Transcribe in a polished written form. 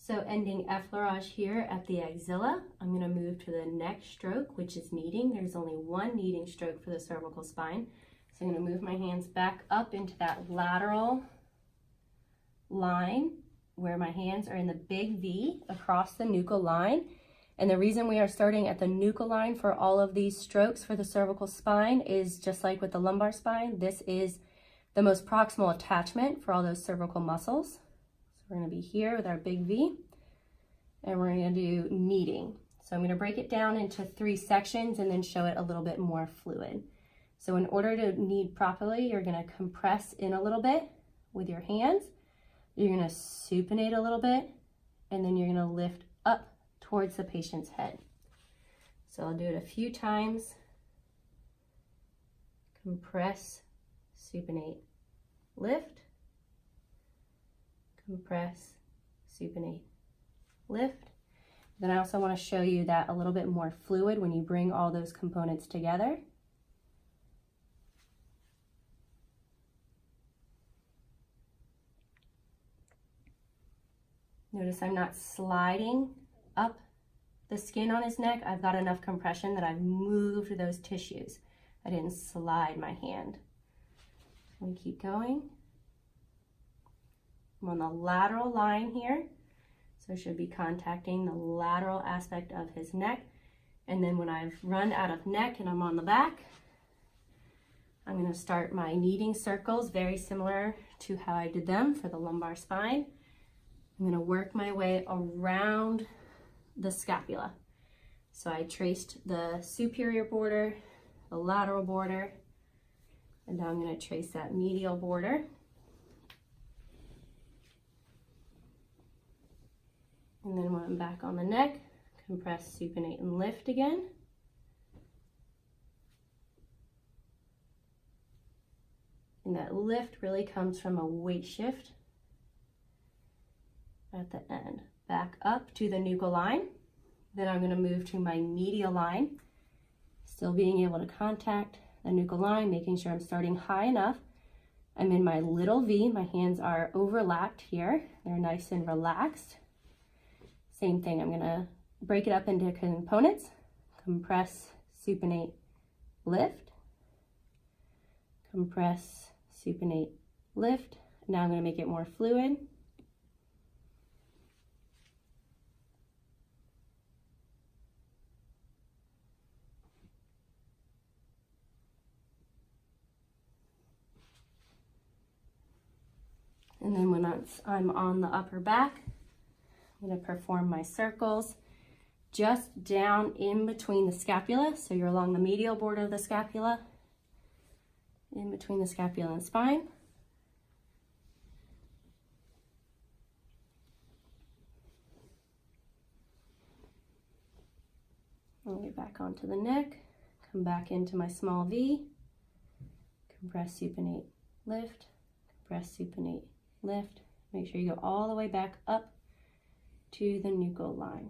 So ending effleurage here at the axilla, I'm going to move to the next stroke, which is kneading. There's only one kneading stroke for the cervical spine. So I'm going to move my hands back up into that lateral line where my hands are in the big V across the nuchal line. And the reason we are starting at the nuchal line for all of these strokes for the cervical spine is just like with the lumbar spine, this is the most proximal attachment for all those cervical muscles. So we're going to be here with our big V, and we're going to do kneading. So I'm going to break it down into 3 sections and then show it a little bit more fluid. So in order to knead properly, you're going to compress in a little bit with your hands. You're going to supinate a little bit, and then you're going to lift up towards the patient's head. So I'll do it a few times. Compress, supinate, lift. Compress, supinate, lift. Then I also want to show you that a little bit more fluid when you bring all those components together. Notice I'm not sliding up the skin on his neck. I've got enough compression that I've moved those tissues. I didn't slide my hand. I'm going to keep going. I'm on the lateral line here, so I should be contacting the lateral aspect of his neck. And then when I've run out of neck and I'm on the back, I'm going to start my kneading circles, very similar to how I did them for the lumbar spine. I'm going to work my way around the scapula. So I traced the superior border, the lateral border, and now I'm going to trace that medial border. And then when I'm back on the neck, compress, supinate, and lift again. And that lift really comes from a weight shift at the end. Back up to the nuchal line. Then I'm going to move to my medial line, still being able to contact the nuchal line, making sure I'm starting high enough. I'm in my little V. My hands are overlapped here. They're nice and relaxed. Same thing, I'm going to break it up into components. Compress, supinate, lift. Compress, supinate, lift. Now I'm going to make it more fluid. And then when I'm on the upper back, I'm going to perform my circles just down in between the scapula. So you're along the medial border of the scapula, in between the scapula and spine. I'll get back onto the neck, come back into my small V, compress, supinate, lift, compress, supinate, lift. Make sure you go all the way back up to the nuchal line.